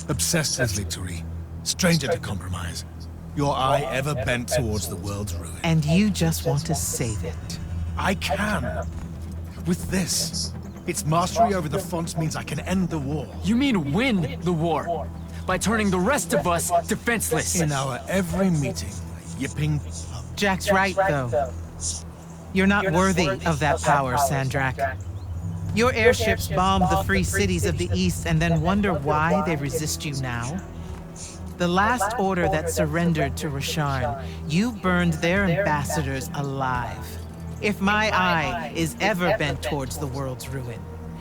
Obsessed with victory, stranger to compromise. Your eye ever bent towards the world's ruin. And you just want to save it. I can. With this. Its mastery over the fonts means I can end the war. You mean win the war? By turning the rest of us defenseless. In our every meeting, yipping... Jack's right, though. You're not worthy of that power, Sandrak. Your airships bomb the free cities of the East and then wonder why they resist you now? The last order that surrendered to Rasharn, you burned their ambassadors alive. If my eye is ever bent towards the world's ruin,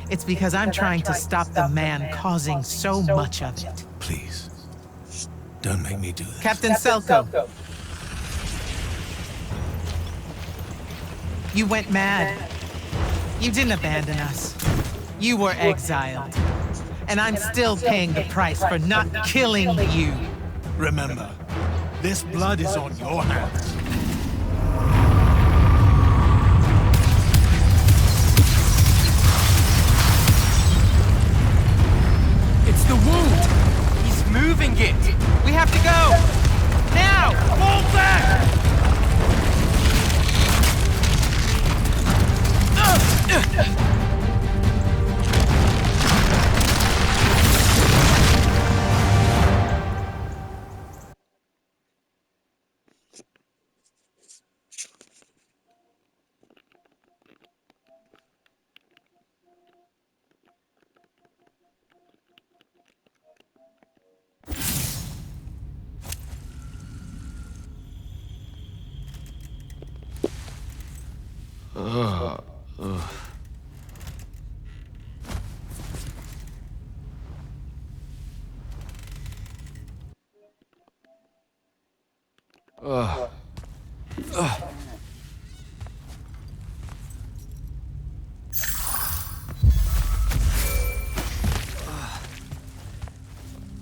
it's because I'm trying to stop the man causing so much of it. Please, don't make me do this. Captain Selko. You went mad. You didn't abandon us. You were exiled. And I'm still paying the price for not killing you. Remember, this blood is on your hands. It's the wound! He's moving it! We have to go! Now! Hold back!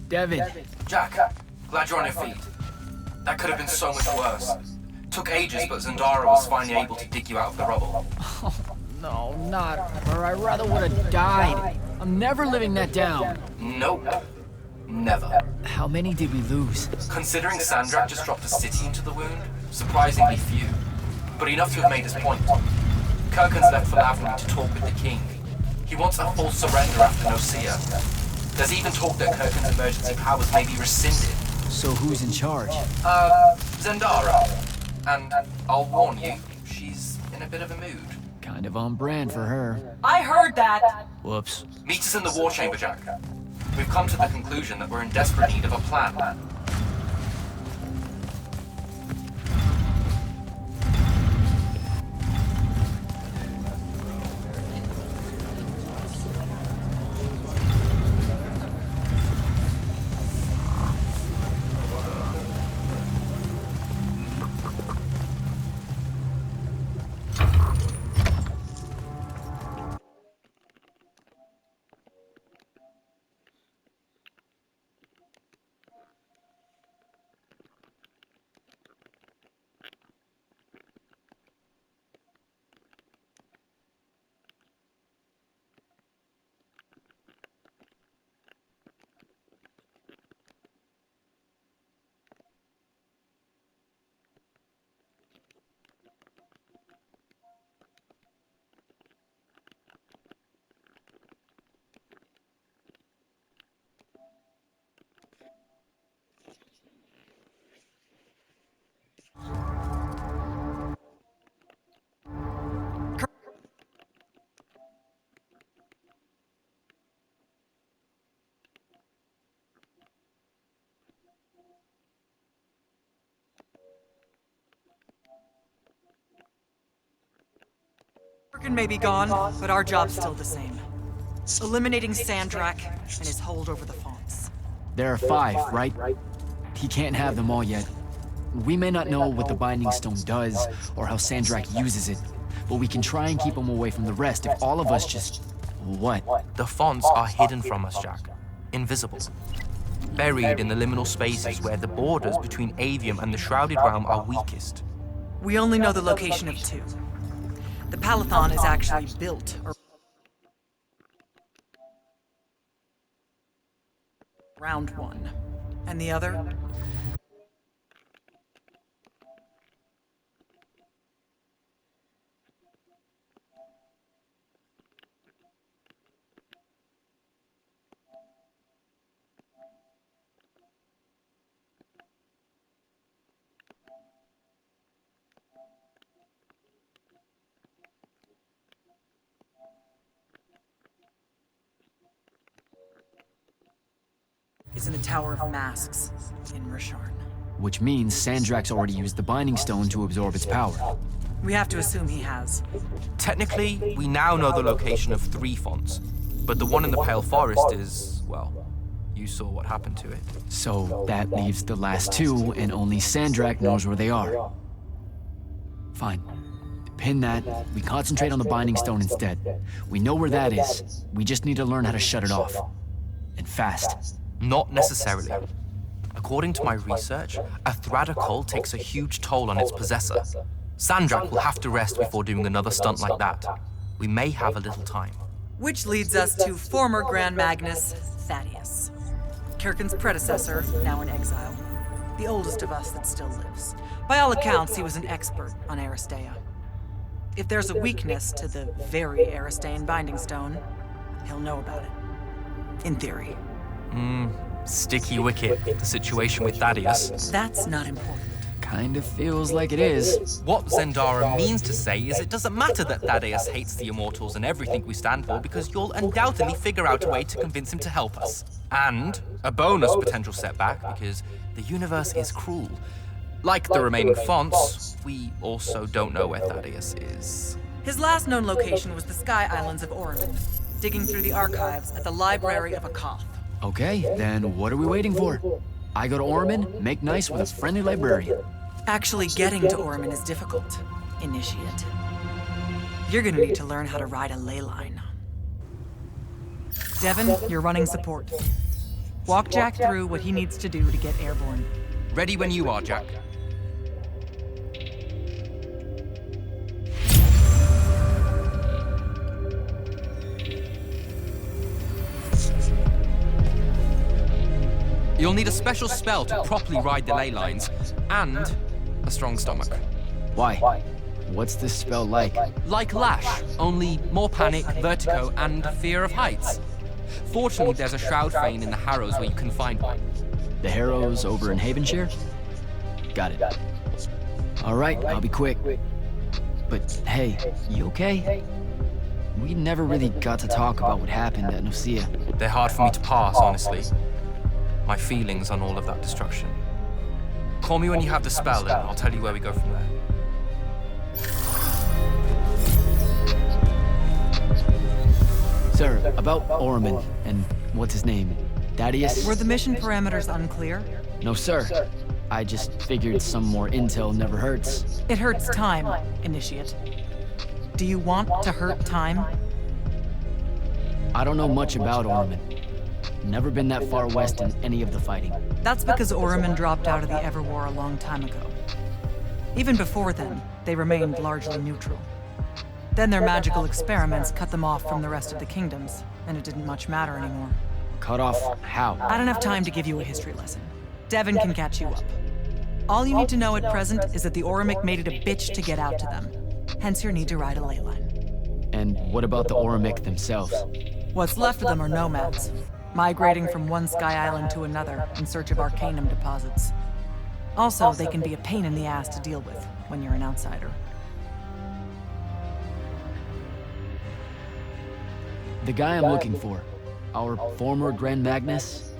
Devin. Jack, glad you're on your feet. That could have been so much worse. Took ages, but Zendara was finally able to dig you out of the rubble. Oh, no, not her. I rather would have died. I'm never living that down. Nope. Never. How many did we lose? Considering Sandrak just dropped a city into the wound, surprisingly few. But enough to have made his point. Kirkhan's left for Lavender to talk with the king. He wants a full surrender after Nocia. There's even talk that Kirkhan's emergency powers may be rescinded. So who's in charge? Zendara. And I'll warn you, she's in a bit of a mood. Kind of on brand for her. I heard that! Whoops. Meet us in the war chamber, Jack. We've come to the conclusion that we're in desperate need of a plan. Kirkhan may be gone, but our job's still the same. Eliminating Sandrak and his hold over the fonts. There are 5, right? He can't have them all yet. We may not know what the Binding Stone does, or how Sandrak uses it, but we can try and keep him away from the rest if all of us just... What? The fonts are hidden from us, Jack. Invisible. Buried in the liminal spaces where the borders between Aveum and the Shrouded Realm are weakest. We only know the location of 2. The Palathon is actually built Round one. And the other? Is in the Tower of Masks in Rasharn. Which means Sandrak's already used the Binding Stone to absorb its power. We have to assume he has. Technically, we now know the location of 3 fonts, but the one in the Pale Forest is, well, you saw what happened to it. So that leaves the last 2, and only Sandrak knows where they are. Fine. Pin that. We concentrate on the Binding Stone instead. We know where that is. We just need to learn how to shut it off. And fast. Not necessarily. According to my research, a Thradda cull takes a huge toll on its possessor. Sandrak will have to rest before doing another stunt like that. We may have a little time. Which leads us to former Grand Magnus, Thaddeus. Kirkin's predecessor, now in exile. The oldest of us that still lives. By all accounts, he was an expert on Aristea. If there's a weakness to the very Aristean Binding Stone, he'll know about it. In theory. Sticky wicket, the situation with Thaddeus. That's not important. Kind of feels like it is. What Zendara means to say is it doesn't matter that Thaddeus hates the Immortals and everything we stand for, because you'll undoubtedly figure out a way to convince him to help us. And a bonus potential setback, because the universe is cruel. Like the remaining fonts, we also don't know where Thaddeus is. His last known location was the Sky Islands of Oromon, digging through the archives at the Library of Akoth. Okay, then what are we waiting for? I go to Oromon, make nice with a friendly librarian. Actually getting to Oromon is difficult, Initiate. You're gonna need to learn how to ride a ley line. Devin, you're running support. Walk Jack through what he needs to do to get airborne. Ready when you are, Jack. You'll need a special spell to properly ride the ley lines, and a strong stomach. Why? What's this spell like? Like Lash, only more panic, vertigo, and fear of heights. Fortunately, there's a Shroud Fane in the Harrows where you can find one. The Harrows over in Havenshire? Got it. All right, I'll be quick. But hey, you okay? We never really got to talk about what happened at Nicaea. They're hard for me to pass, honestly. My feelings on all of that destruction. Call me when you have the spell, and I'll tell you where we go from there. Sir, about Oromon and what's his name? Thaddeus? Were the mission parameters unclear? No, sir. I just figured some more intel never hurts. It hurts time, Initiate. Do you want to hurt time? I don't know much about Oromon. Never been that far west in any of the fighting. That's because Oromon dropped out of the Everwar a long time ago. Even before then, they remained largely neutral. Then their magical experiments cut them off from the rest of the kingdoms, and it didn't much matter anymore. Cut off how? I don't have time to give you a history lesson. Devin can catch you up. All you need to know at present is that the Oromic made it a bitch to get out to them. Hence your need to ride a ley line. And what about the Oromic themselves? What's left of them are nomads, migrating from one sky island to another in search of arcanum deposits. Also, they can be a pain in the ass to deal with when you're an outsider. The guy I'm looking for, our former Grand Magnus,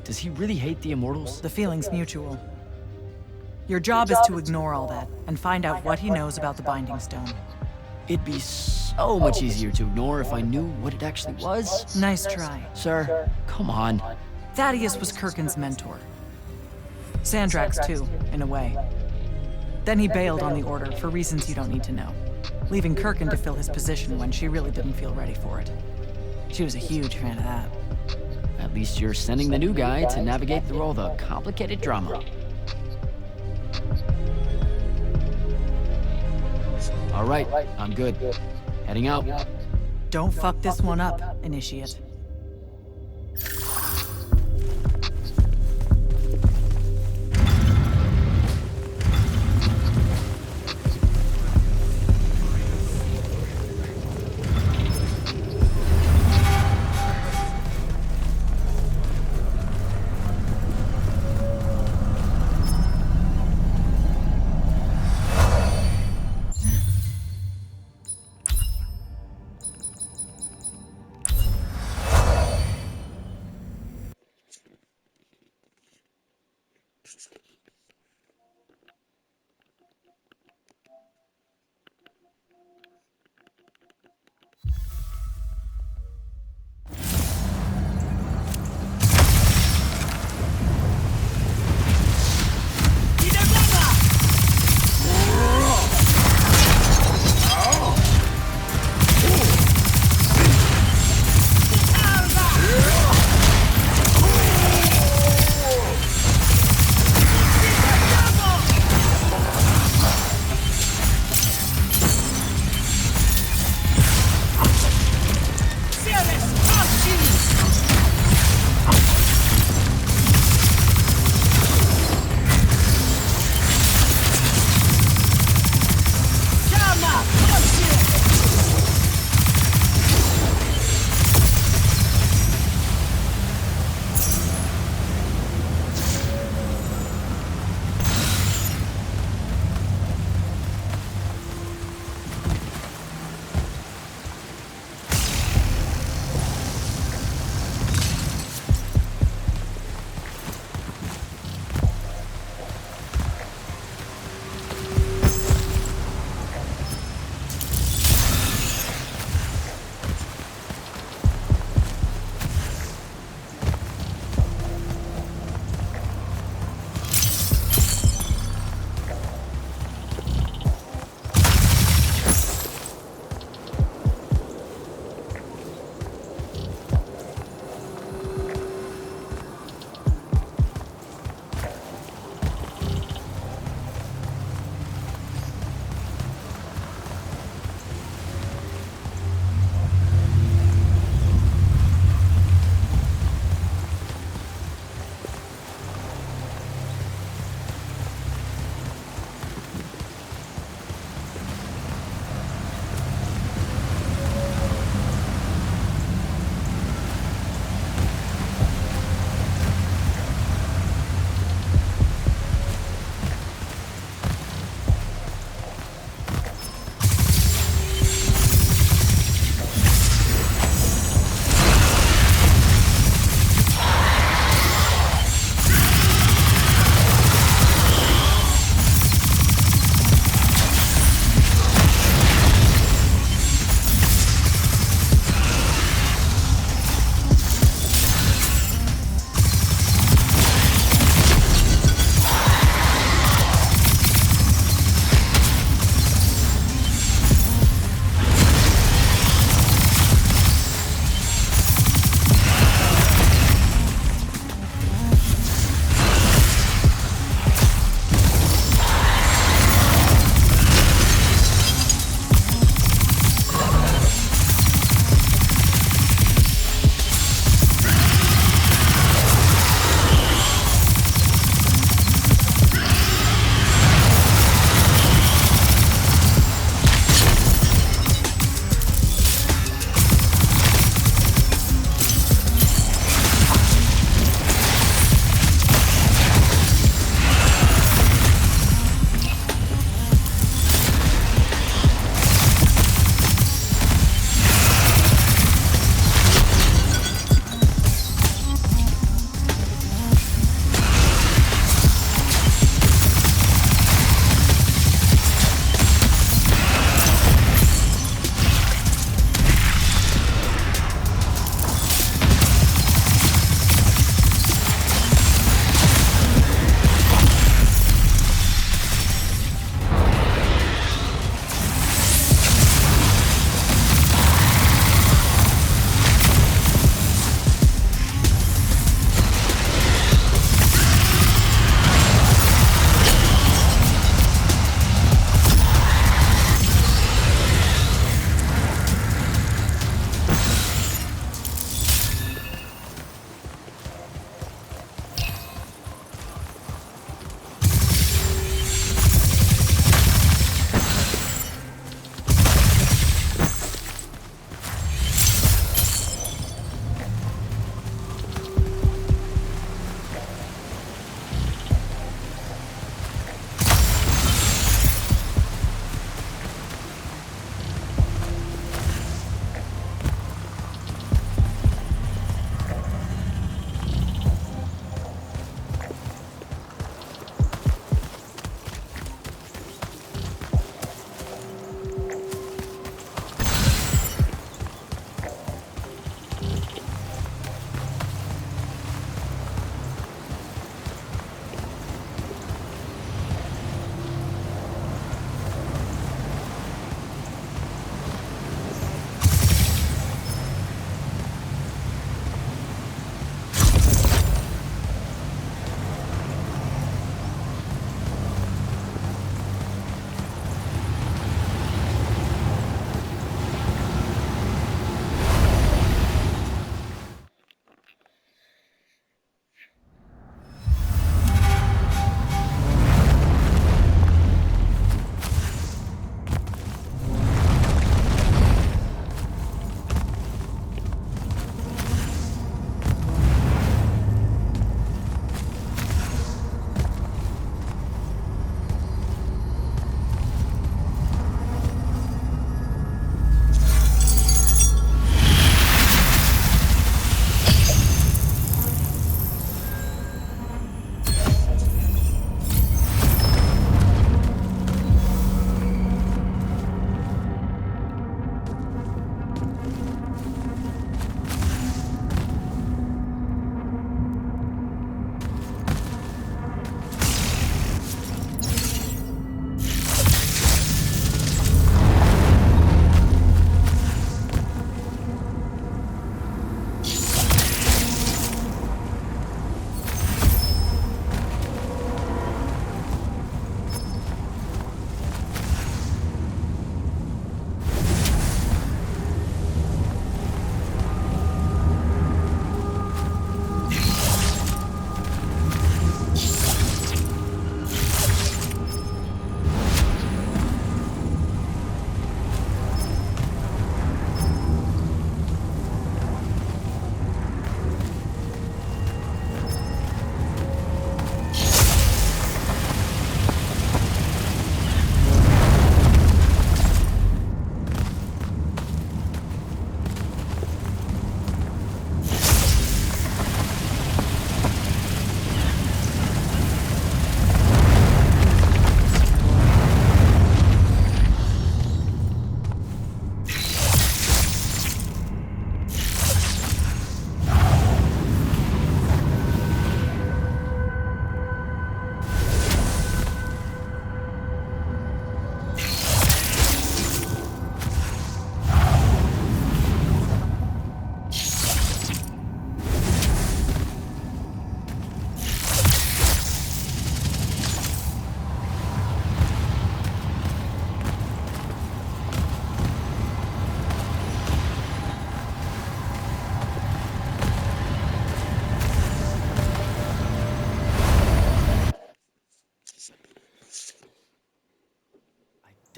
does he really hate the Immortals? The feeling's mutual. Your job is to ignore all that and find out what he knows about the Binding Stone. It'd be so much easier to ignore if I knew what it actually was. Nice try. Sir, come on. Thaddeus was Kirkin's mentor. Sandrak's too, in a way. Then he bailed on the Order for reasons you don't need to know, leaving Kirkin to fill his position when she really didn't feel ready for it. She was a huge fan of that. At least you're sending the new guy to navigate through all the complicated drama. All right, I'm good. Heading out. Don't fuck this one up, Initiate.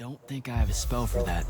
don't think I have a spell for that.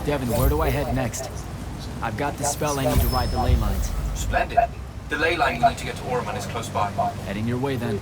Devin, where do I head next? I've got the spell I need to ride the ley lines. Splendid. The ley line you need to get to Orman is close by. Heading your way then.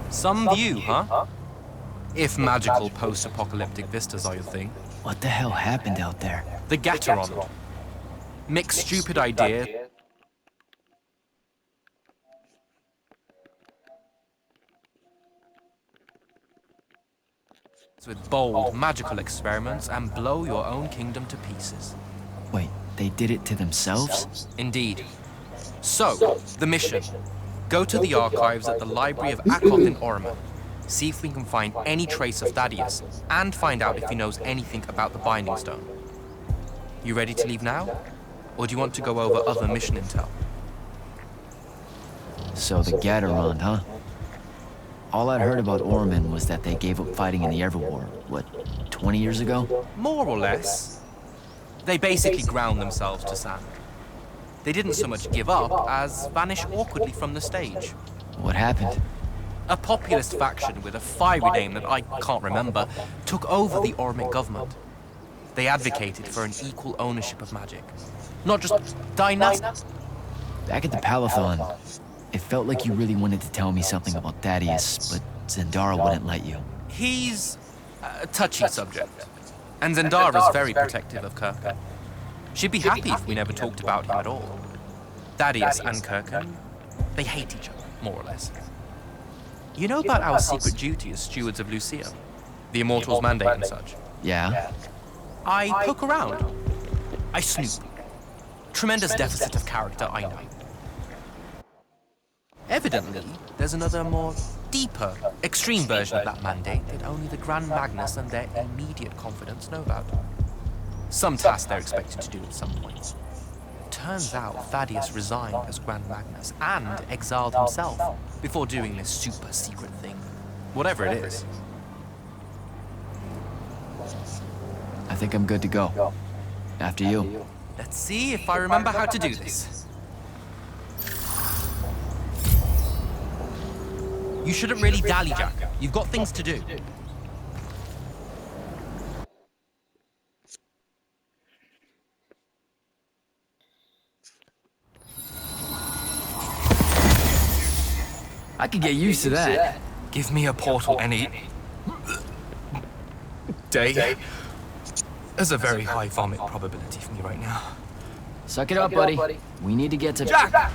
Some view, huh? If magical post-apocalyptic vistas are your thing. What the hell happened out there? The Gatorond. Mixed stupid idea with bold, magical experiments and blow your own kingdom to pieces. Wait, they did it to themselves? Indeed. So, the mission. Go to the archives at the Library of Akoth in Orman. See if we can find any trace of Thaddeus, and find out if he knows anything about the Binding Stone. You ready to leave now? Or do you want to go over other mission intel? So the Gatorond, huh? All I'd heard about Orman was that they gave up fighting in the Everwar, what, 20 years ago? More or less. They basically ground themselves to sand. They didn't so much give up as vanish awkwardly from the stage. What happened? A populist faction with a fiery name that I can't remember took over the Ormic government. They advocated for an equal ownership of magic, not just dynastic. Back at the Palathon, it felt like you really wanted to tell me something about Thaddeus, but Zendara wouldn't let you. He's a touchy subject, and Zendara's very protective of Kirkan. She'd be happy if we never talked about him at all. Thaddeus and Kirkan, they hate each other, more or less. You know about our secret duty as stewards of Lucia? The Immortals' mandate and such? Yeah? I poke around. I snoop. Tremendous deficit of character, I know. Evidently, there's another more deeper, extreme version of that mandate that only the Grand Magnus and their immediate confidants know about. Some task they're expected to do at some point. Turns out Thaddeus resigned as Grand Magnus and exiled himself before doing this super secret thing. Whatever it is. I think I'm good to go. After you. Let's see if I remember how to do this. You shouldn't really dally-jack. You've got things to do. I could get used to that. Give me a portal any day. There's a very high vomit probability for me right now. Suck it up, buddy. We need to get to... Jack!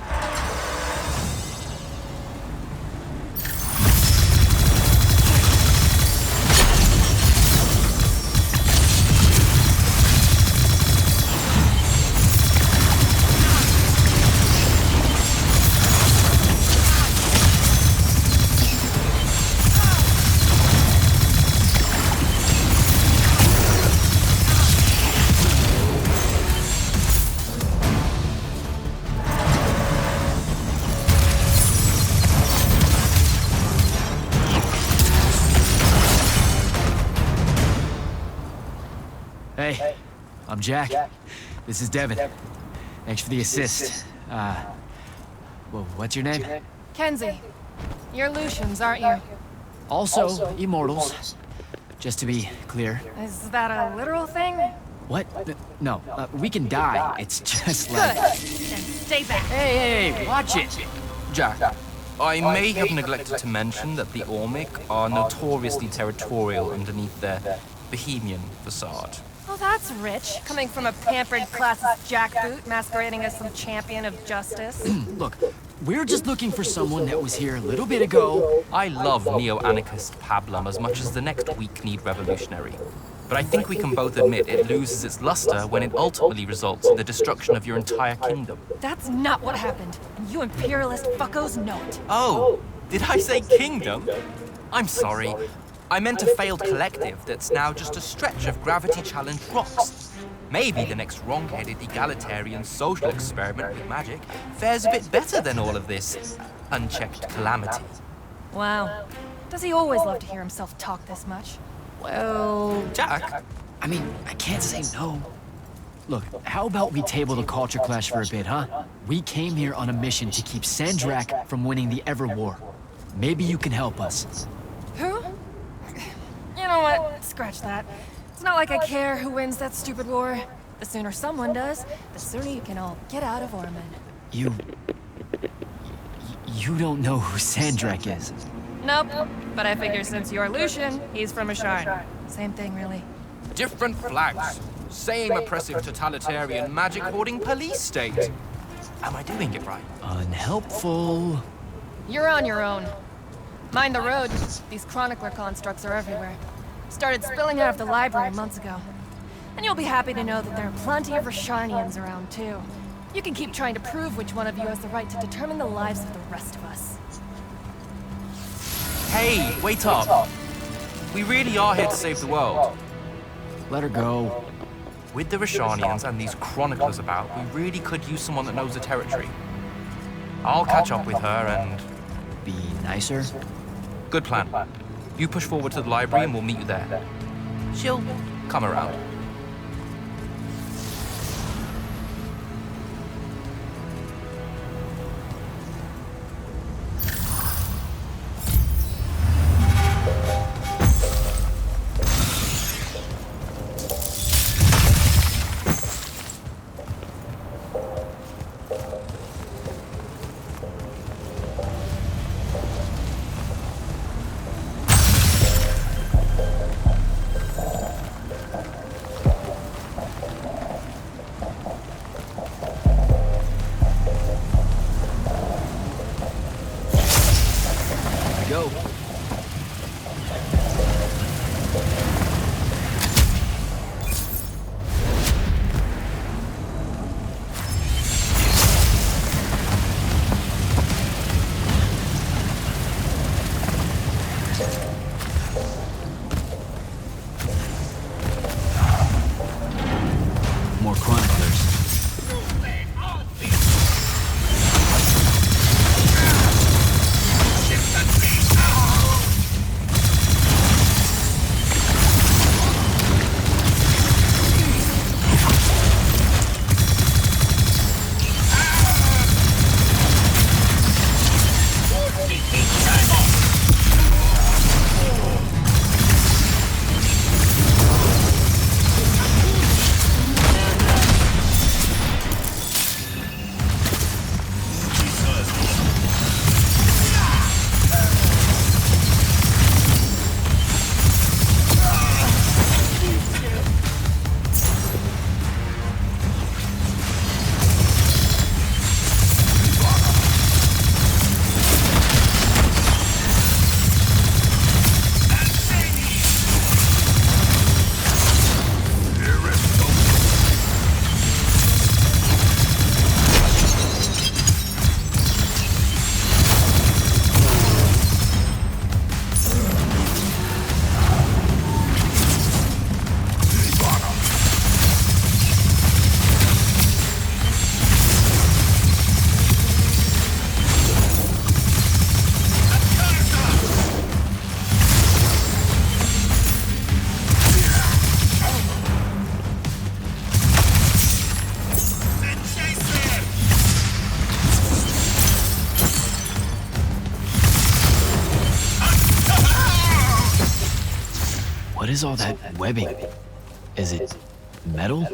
Hey, I'm Jack. This is Devin. Thanks for the assist. Well, what's your name? Kenzie, you're Lucians, aren't you? Also, Immortals. Just to be clear. Is that a literal thing? What? No, we can die. It's just Good. like... Then stay back. Hey, watch it! Jack, I may have neglected to mention that the Ormic are notoriously territorial underneath their Bohemian facade. Oh, that's rich. Coming from a pampered classist jackboot masquerading as some champion of justice. Look, we're just looking for someone that was here a little bit ago. I love neo-anarchist pablum as much as the next weak-kneed revolutionary. But I think we can both admit it loses its luster when it ultimately results in the destruction of your entire kingdom. That's not what happened, and you imperialist fuckos know it. Oh, did I say kingdom? I'm sorry. I meant a failed collective that's now just a stretch of gravity-challenged rocks. Maybe the next wrong-headed egalitarian social experiment with magic fares a bit better than all of this unchecked calamity. Wow. Does he always love to hear himself talk this much? Well... Jack? I mean, I can't say no. Look, how about we table the culture clash for a bit, huh? We came here on a mission to keep Sandrak from winning the Ever War. Maybe you can help us. Who? You know what? Scratch that. It's not like I care who wins that stupid war. The sooner someone does, the sooner you can all get out of Orman. You don't know who Sandrak is. Nope. But I figure since you're Lucian, he's from Ashard. Same thing, really. Different flags. Same oppressive totalitarian magic-hoarding police state. Am I doing it right? Unhelpful. You're on your own. Mind the road. These chronicler constructs are everywhere. Started spilling out of the library months ago. And you'll be happy to know that there are plenty of Rashanians around, too. You can keep trying to prove which one of you has the right to determine the lives of the rest of us. Hey, wait up. We really are here to save the world. Let her go. With the Rashanians and these chroniclers about, we really could use someone that knows the territory. I'll catch up with her and... Be nicer. Good plan. You push forward to the library and we'll meet you there. She'll come around. Go. More chroniclers. is all that webbing? Is it metal?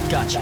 Gotcha.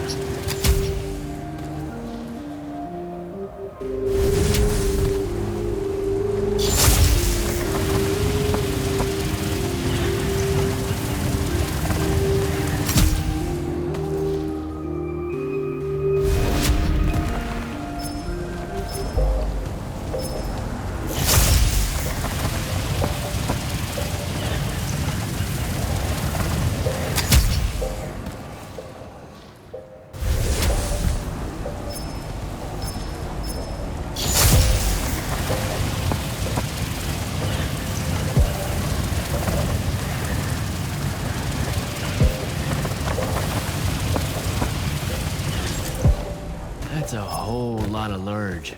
That's a whole lot of lurge.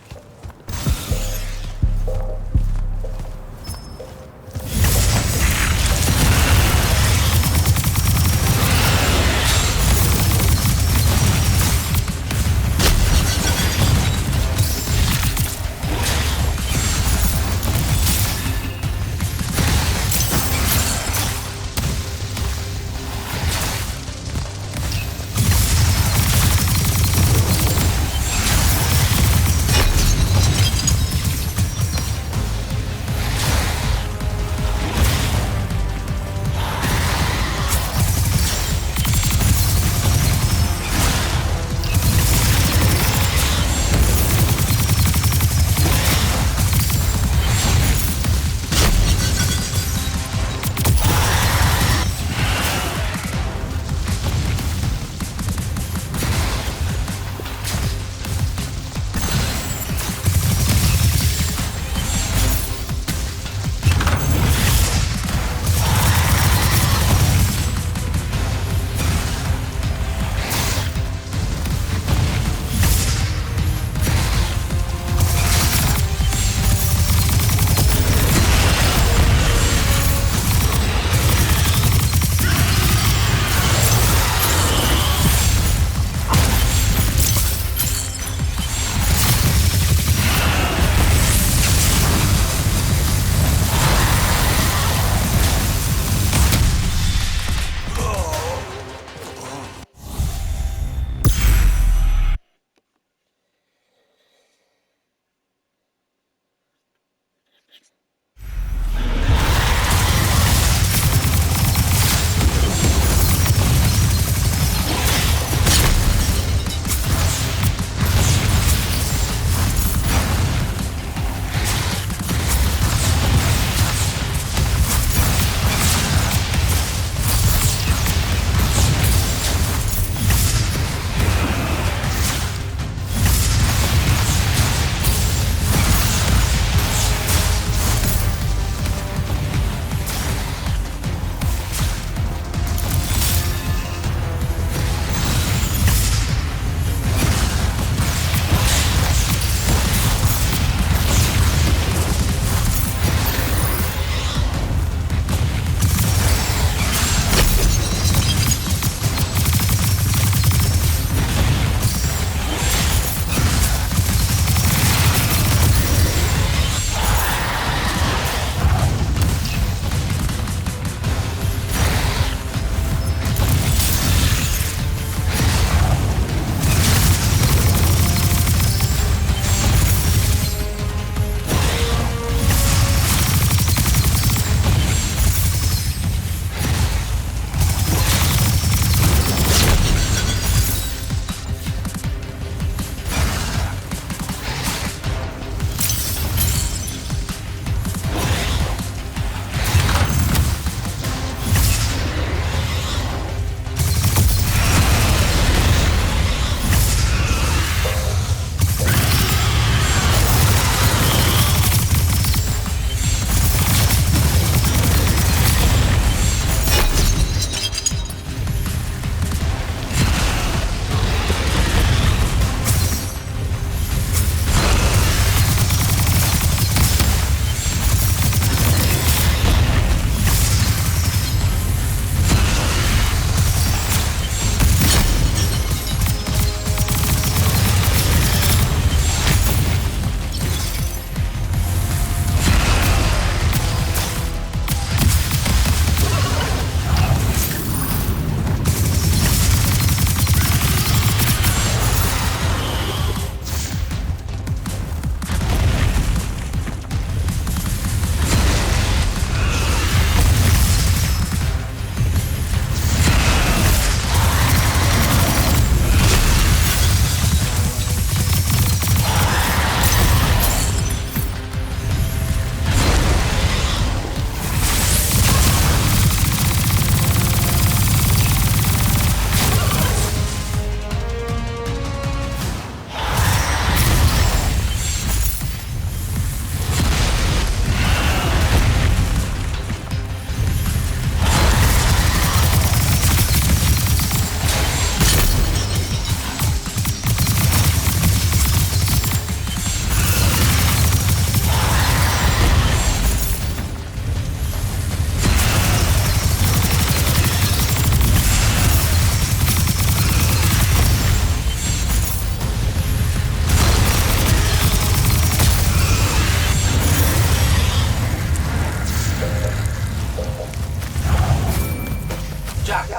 Jack,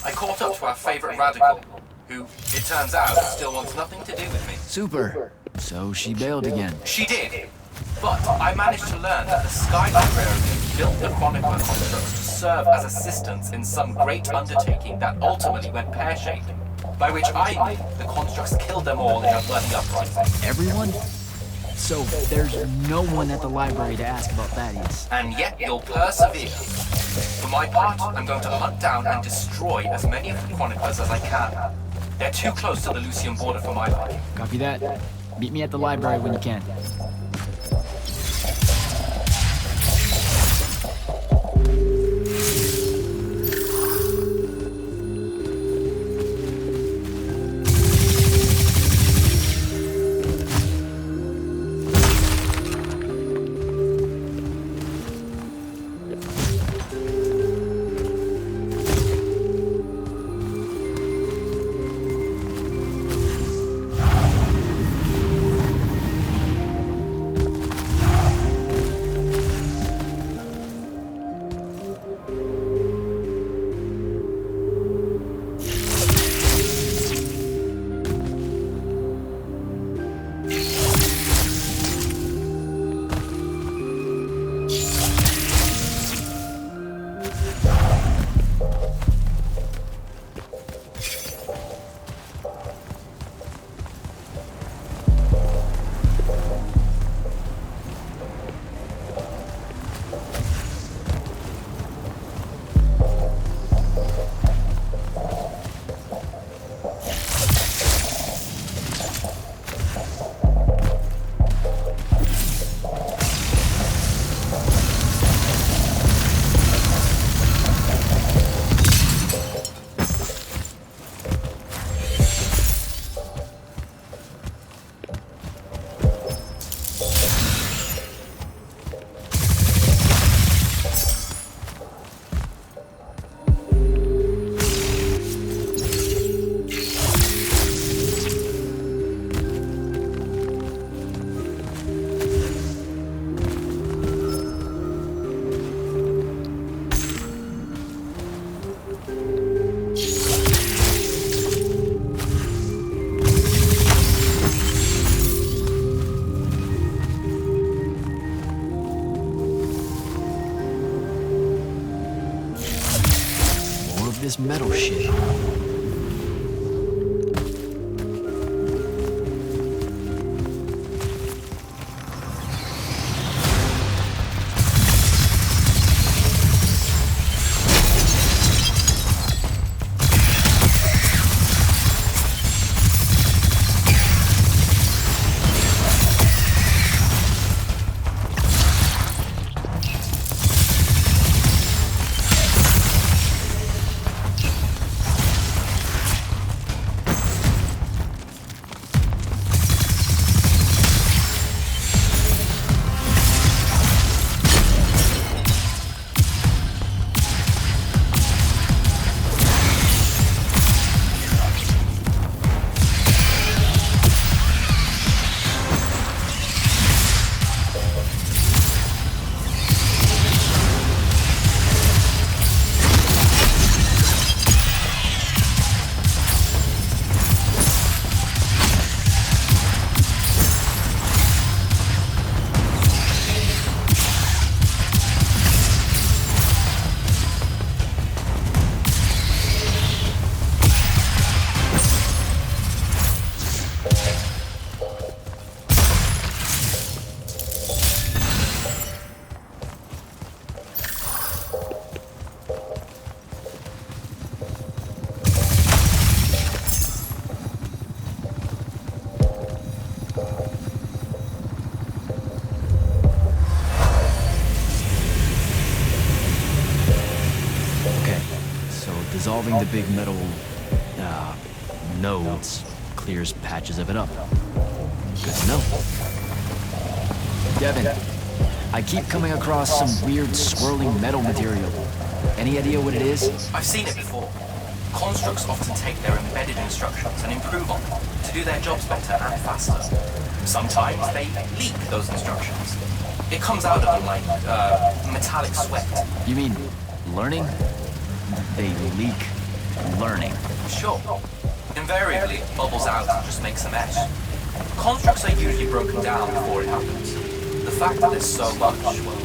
I caught up to our favorite radical, who, it turns out, still wants nothing to do with me. Super. So she bailed again. She did, but I managed to learn that the Sky Librarian built the Chronicler constructs to serve as assistants in some great undertaking that ultimately went pear-shaped, by which I mean the constructs killed them all in a bloody uprising. Everyone? So there's no one at the library to ask about Thaddeus. And yet you'll persevere. For my part, I'm going to hunt down and destroy as many of the Chroniclers as I can. They're too close to the Lucian border for my liking. Copy that. Meet me at the library when you can. This metal shit. Dissolving the big metal nodes clears patches of it up. Good to know. Devin, I keep coming across some weird swirling metal material. Any idea what it is? I've seen it before. Constructs often take their embedded instructions and improve on them to do their jobs better and faster. Sometimes they leak those instructions. It comes out of them like metallic sweat. You mean learning? They leak learning. Sure. Invariably, it bubbles out and just makes a mess. Constructs are usually broken down before it happens. The fact that there's so much, well,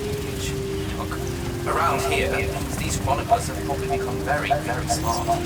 leakage, look, around here, means these chroniclers have probably become very, very smart.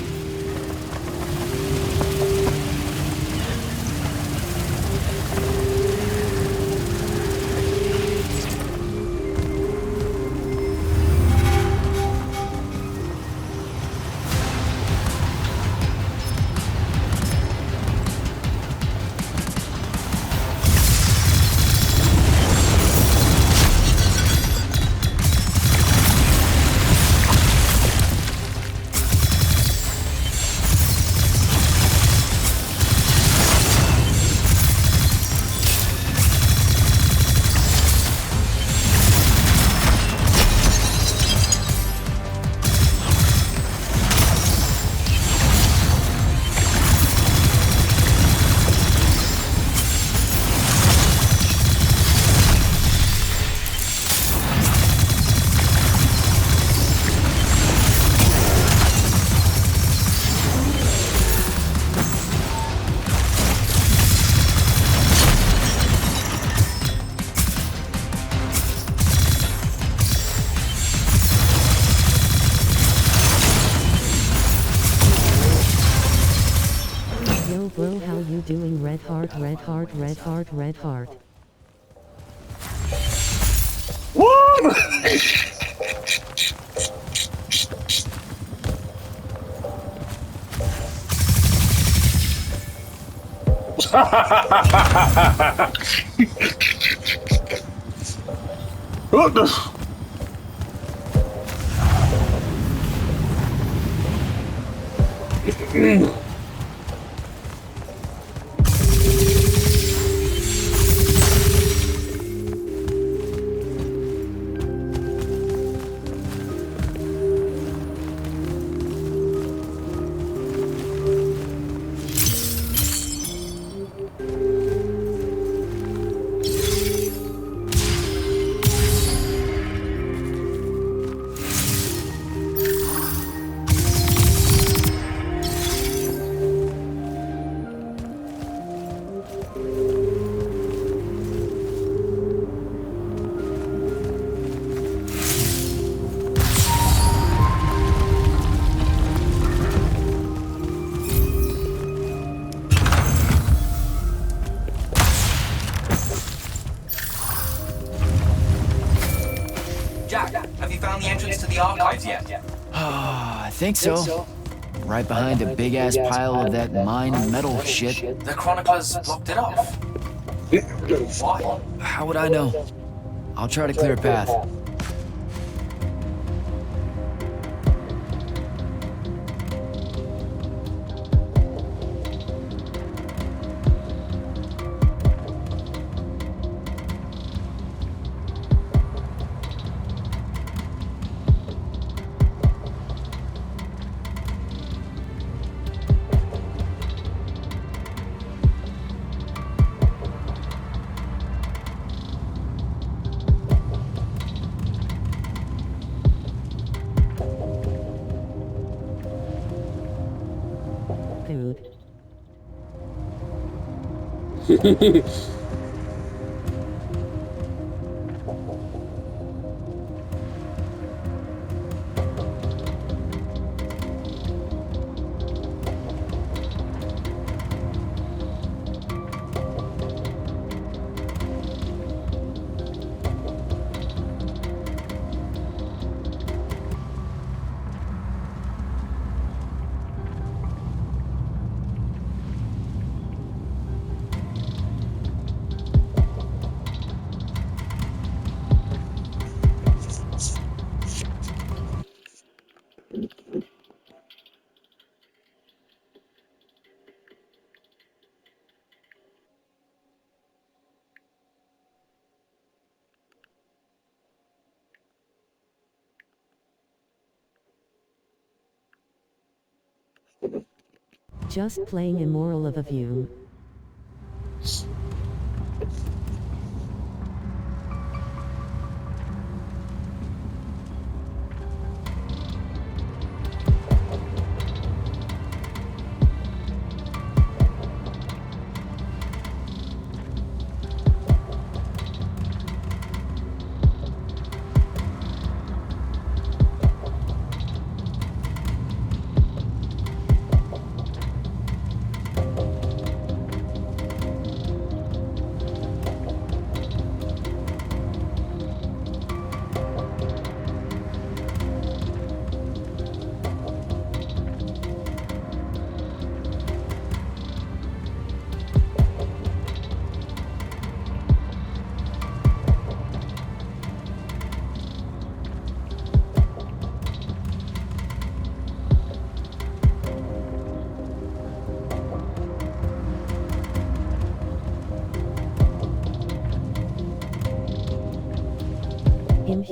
Bro, how you doing? Red heart, red heart, red heart, red heart. What? What the? Jack, have you found the entrance to the archives yet? I think so. Right behind a big-ass pile of that mined metal shit. The chroniclers blocked it off. Why? How would I know? I'll try to clear a path. Dude. Just playing Immortal of Aveum.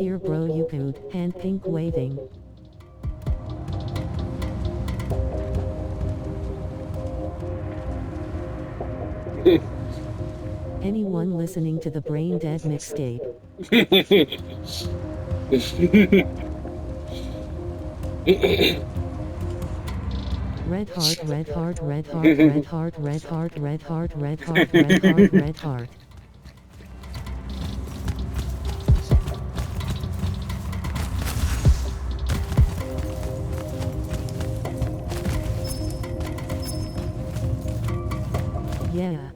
here bro you could, hand pink waving. Anyone listening to the Brain Dead mixtape? Red heart, red heart, red heart, red heart, red heart, red heart, red heart, red heart, red heart. Yeah.